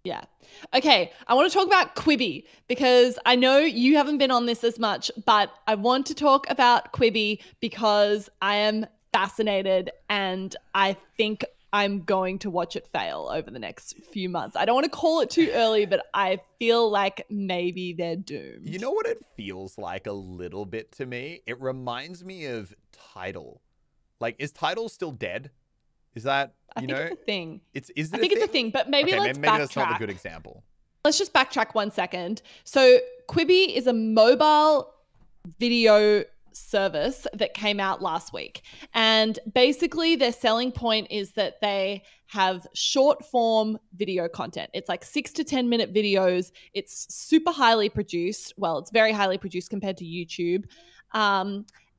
Yeah. Okay. I want to talk about Quibi because I know you haven't been on this as much, but I want to talk about Quibi because I am fascinated and I think I'm going to watch it fail over the next few months. I don't want to call it too early, but I feel like maybe they're You doomed. know what it feels like a little bit to me? It reminds me of Tidal. Like, is Tidal still dead? Is that, I think it's a thing. is I it a think it's a thing? thing, but maybe Okay, let's maybe that's not the backtrack. good example. Let's just backtrack 1 second. So Quibi is a mobile video service that came out last week. And basically their selling point is that they have short form video content. It's like 6 to 10 minute videos. It's super highly produced. Well, it's very highly produced compared to YouTube.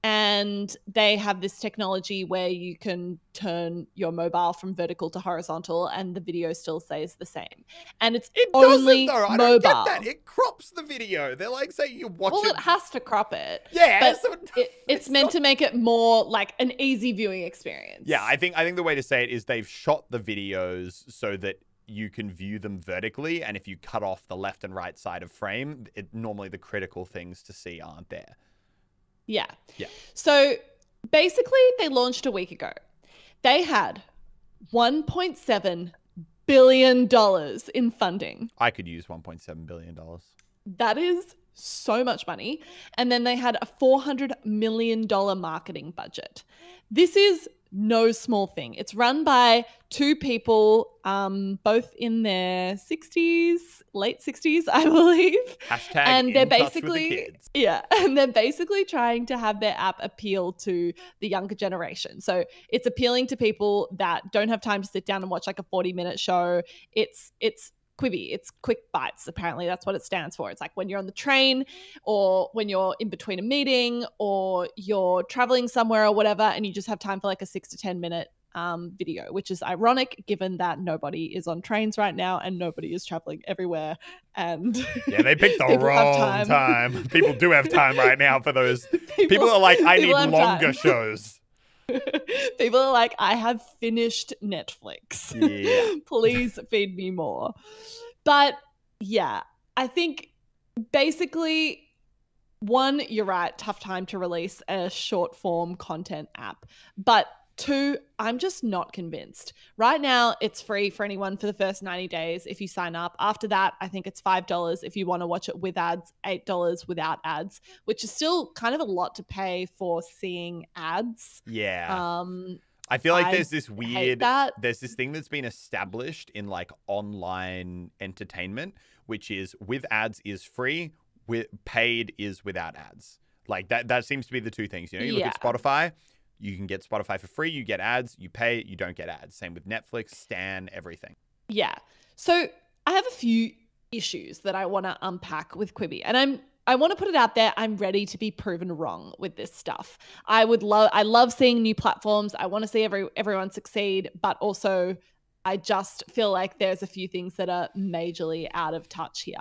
And they have this technology where you can turn your mobile from vertical to horizontal and the video still stays the same. And it's It doesn't, only though. I don't get that. mobile. It crops the video. They're like saying you watch Well, it. it has to crop it. Yeah, But so it's meant to make it more like an easy viewing experience. Yeah, I think the way to say it is they've shot the videos so that you can view them vertically, and if you cut off the left and right side of frame, normally the critical things to see aren't there. Yeah. Yeah. So basically, they launched a week ago. They had $1.7 billion in funding. I could use $1.7 billion. That is so much money. And then they had a $400 million marketing budget. This is no small thing. It's run by two people, both in their 60s, late 60s, I believe. Hashtag and they're in touch with the basically, kids. yeah, and they're basically trying to have their app appeal to the younger generation. So it's appealing to people that don't have time to sit down and watch like a 40-minute show. It's Quibi. It's quick bites. Apparently that's what it stands for. It's like when you're on the train or when you're in between a meeting or you're traveling somewhere or whatever, and you just have time for like a 6 to 10 minute video, which is ironic given that nobody is on trains right now and nobody is traveling everywhere. And yeah, they picked the wrong time. People do have time right now for those. People are like, I need longer shows. People are like, I have finished Netflix. Yeah. Please feed me more. But yeah, I think basically, one, you're right, tough time to release a short form content app. But two, I'm just not convinced. Right now, it's free for anyone for the first 90 days if you sign up. After that, I think it's $5 if you want to watch it with ads, $8 without ads, which is still kind of a lot to pay for seeing ads. Yeah. I feel like there's this weird, there's this thing that's been established in like online entertainment, which is with ads is free, with paid is without ads. Like that seems to be the two things. You know, you look at Spotify, you can get Spotify for free, you get ads, you pay, you don't get ads. Same with Netflix, Stan, everything. Yeah. So I have a few issues that I want to unpack with Quibi, and I want to put it out there. I'm ready to be proven wrong with this stuff. I love seeing new platforms. I want to see everyone succeed, but also I just feel like there's a few things that are majorly out of touch here.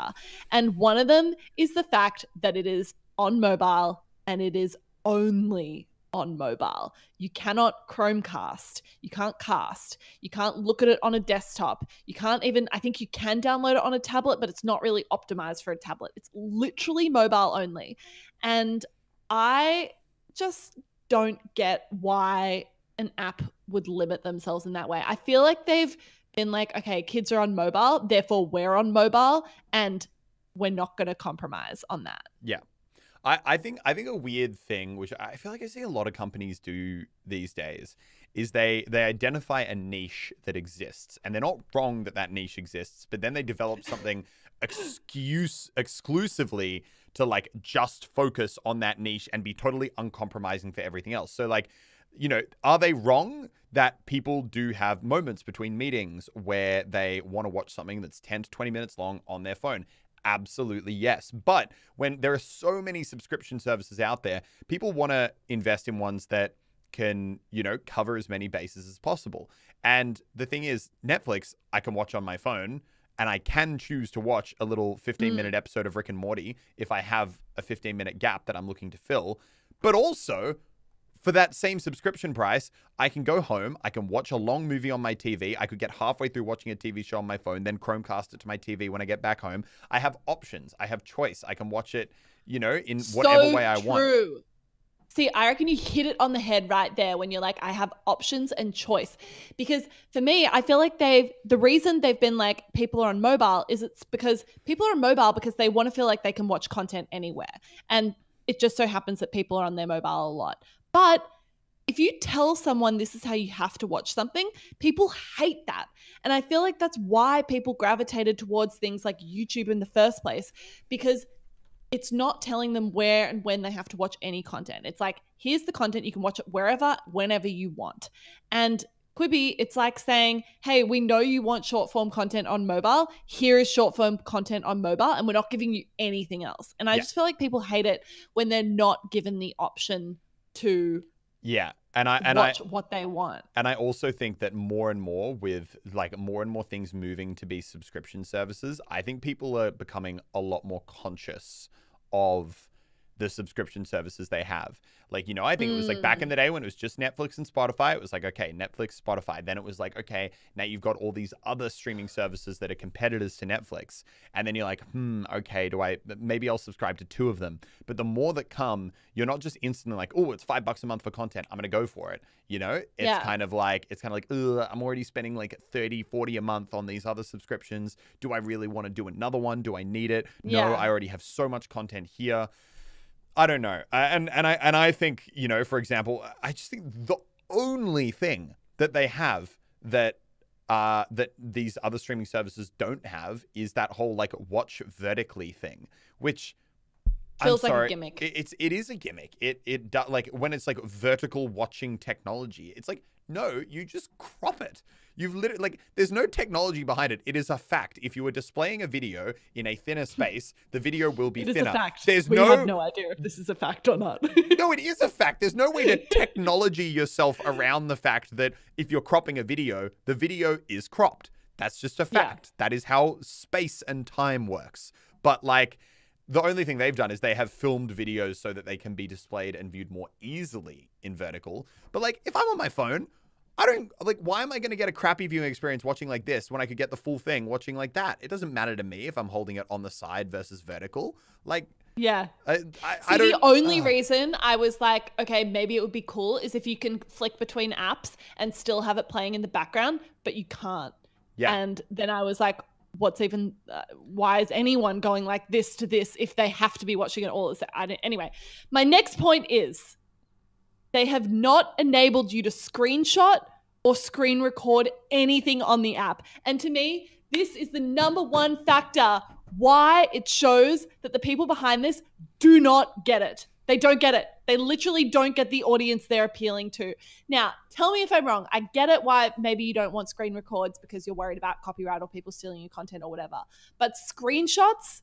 And one of them is the fact that it is on mobile and it is only on mobile. You cannot Chromecast. You can't cast. You can't look at it on a desktop. You can't even, I think you can download it on a tablet, but it's not really optimized for a tablet. It's literally mobile only. And I just don't get why an app would limit themselves in that way. I feel like they've been like, okay, kids are on mobile, therefore we're on mobile, and we're not going to compromise on that. Yeah. I think a weird thing, which I feel like I see a lot of companies do these days, is they identify a niche that exists, and they're not wrong that niche exists, but then they develop something exclusively to like just focus on that niche and be totally uncompromising for everything else. So like, you know, are they wrong that people do have moments between meetings where they want to watch something that's 10 to 20 minutes long on their phone? Absolutely, yes. But when there are so many subscription services out there, people want to invest in ones that can, you know, cover as many bases as possible. And the thing is, Netflix, I can watch on my phone, and I can choose to watch a little 15-minute episode of Rick and Morty if I have a 15-minute gap that I'm looking to fill. But also, for that same subscription price, I can go home, I can watch a long movie on my TV, I could get halfway through watching a TV show on my phone, then Chromecast it to my TV when I get back home. I have options, I have choice, I can watch it, in whatever way I want. See, I reckon you hit it on the head right there when you're like, I have options and choice. Because for me, I feel like the reason they've been like, people are on mobile is it's because people are on mobile because they want to feel like they can watch content anywhere. And it just so happens that people are on their mobile a lot. But if you tell someone this is how you have to watch something, people hate that. And I feel like that's why people gravitated towards things like YouTube in the first place, because it's not telling them where and when they have to watch any content. It's like, here's the content. You can watch it wherever, whenever you want. And Quibi, it's like saying, hey, we know you want short form content on mobile. Here is short form content on mobile, and we're not giving you anything else. And I just feel like people hate it when they're not given the option to watch what they want. And I also think that more and more with like more and more things moving to be subscription services, I think people are becoming a lot more conscious of the subscription services they have. Like, I think it was like back in the day when it was just Netflix and Spotify, it was like, okay, Netflix, Spotify. Then it was like, okay, now you've got all these other streaming services that are competitors to Netflix. And then you're like, okay, maybe I'll subscribe to 2 of them. But the more that come, you're not just instantly like, oh, it's $5 a month for content, I'm going to go for it. It's kind of like, ugh, I'm already spending like 30, 40 a month on these other subscriptions. Do I really want to do another one? Do I need it? No, I already have so much content here. I don't know. And I think, for example, I just think the only thing that they have that these other streaming services don't have is that whole like watch vertically thing, which feels like a gimmick. It is a gimmick. It like when it's like vertical watching technology, it's like, no, you just crop it. You've literally, like, there's no technology behind it. It is a fact. If you were displaying a video in a thinner space, the video will be thinner. It is a fact. We have no idea if this is a fact or not. No, it is a fact. There's no way to technology yourself around the fact that if you're cropping a video, the video is cropped. That's just a fact. Yeah. That is how space and time works. But, like, the only thing they've done is they have filmed videos so that they can be displayed and viewed more easily in vertical. But, like, if I'm on my phone, why am I going to get a crappy viewing experience watching like this when I could get the full thing watching like that? It doesn't matter to me if I'm holding it on the side versus vertical. Like, yeah. I don't. The only reason I was like, okay, maybe it would be cool is if you can flick between apps and still have it playing in the background, but you can't. Yeah. And then I was like, why is anyone going like this to this if they have to be watching it all? Anyway, my next point is, they have not enabled you to screenshot or screen record anything on the app. And to me, this is the number one factor why it shows that the people behind this do not get it. They don't get it. They literally don't get the audience they're appealing to. Now, tell me if I'm wrong. I get it why maybe you don't want screen records because you're worried about copyright or people stealing your content or whatever. But screenshots?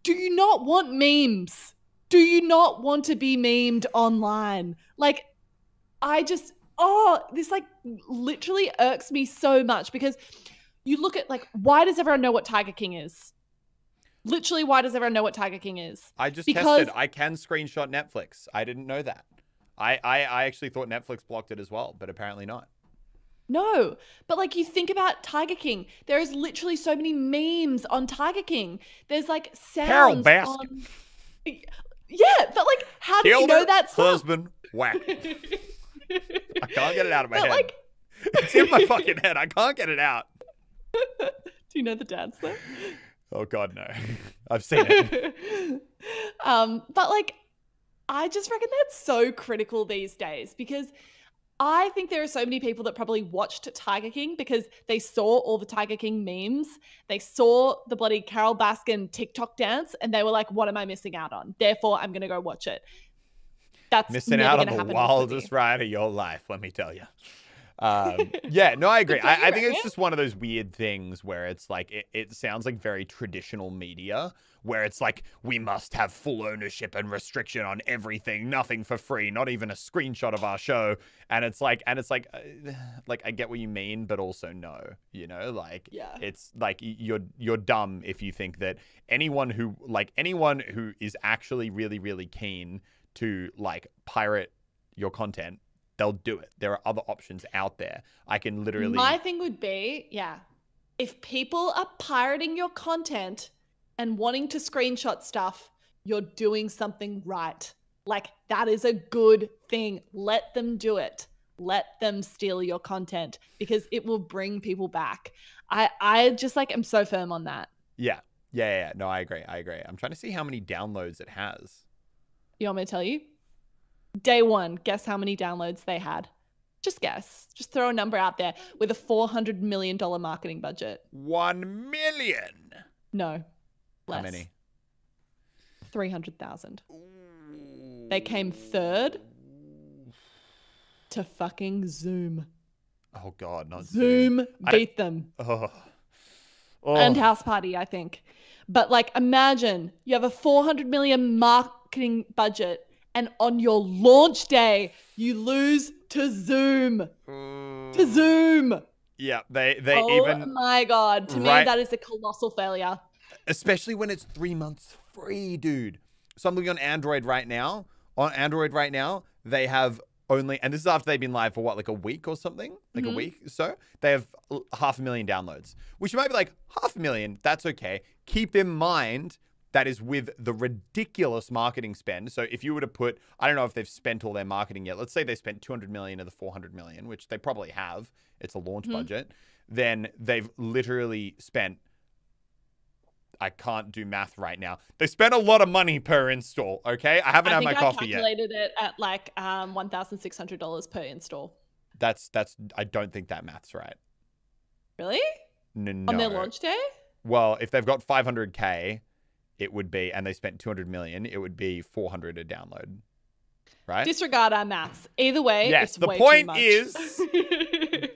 Do you not want memes? Do you not want to be memed online? Like, this like literally irks me so much because you look at like, why does everyone know what Tiger King is? Literally, why does everyone know what Tiger King is? I just tested. I can screenshot Netflix. I didn't know that. I actually thought Netflix blocked it as well, but apparently not. No, but like you think about Tiger King, there is literally so many memes on Tiger King. There's like sounds Carol Baskin. On... Yeah, but like, how do you know that song? Husband, whack. I can't get it out of my head. Like... It's in my fucking head. I can't get it out. Do you know the dance though? Oh God, no. I've seen it. But like, I just reckon that's so critical these days because I think there are so many people that probably watched Tiger King because they saw all the Tiger King memes. They saw the bloody Carol Baskin TikTok dance and they were like, what am I missing out on? Therefore, I'm going to go watch it. That's missing out on the wildest ride of your life, let me tell you. Yeah, no, I agree. I think it's just one of those weird things where it's like, it sounds like very traditional media where it's like, we must have full ownership and restriction on everything, nothing for free, not even a screenshot of our show. And it's like, I get what you mean, but also no, like, yeah. It's like, you're dumb if you think that anyone who is actually really, really keen to like pirate your content, they'll do it. There are other options out there. I can literally... My thing would be, if people are pirating your content and wanting to screenshot stuff, you're doing something right. Like, that is a good thing. Let them do it. Let them steal your content because it will bring people back. I just like, I'm so firm on that. Yeah. No, I agree. I'm trying to see how many downloads it has. You want me to tell you? Day one, guess how many downloads they had? Just guess. Just throw a number out there with a $400 million marketing budget. 1 million. No. Less. How many? 300,000. They came third to fucking Zoom. Oh God, not Zoom. Beat them. Oh. And House Party, I think. But like, imagine you have a 400 million marketing budget and on your launch day, you lose to Zoom. To Zoom. Yeah, they oh even... my God. To me, that is a colossal failure. Especially when it's 3 months free, dude. So I'm looking on Android right now. On Android right now, they have only, and this is after they've been live for what, like a week or something? Like a week or so? They have 500,000 downloads, which you might be like, 500,000, that's okay. Keep in mind, that is with the ridiculous marketing spend. So if you were to put, I don't know if they've spent all their marketing yet. Let's say they spent 200 million of the 400 million, which they probably have. It's a launch budget. Then they've literally spent, I can't do math right now. They spent a lot of money per install, okay? I haven't had my coffee yet. I calculated it at like $1,600 per install. That's I don't think that math's right. Really? No. On their launch day? Well, if they've got 500K, it would be, and they spent 200 million, it would be 400 a download. Right? Disregard our maths. Either way, yes, it's the way point too much. is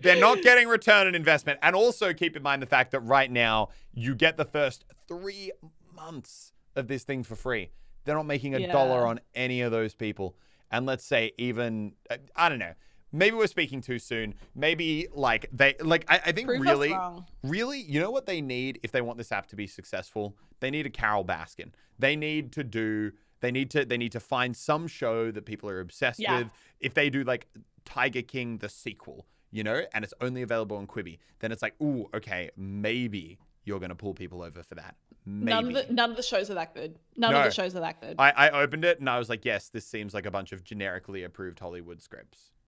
they're not getting return on investment. And also keep in mind the fact that right now you get the first 3 months of this thing for free. They're not making $1 on any of those people. And let's say even, I don't know, maybe we're speaking too soon. Maybe like they, like, I think Prove us wrong. really, you know what they need if they want this app to be successful? They need a Carol Baskin. They need to find some show that people are obsessed with. If they do like Tiger King, the sequel, you know, and it's only available on Quibi, then it's like, ooh, okay, maybe you're going to pull people over for that. Maybe. None of the shows are that good. None of the shows are that good. I opened it and I was like, yes, this seems like a bunch of generically approved Hollywood scripts.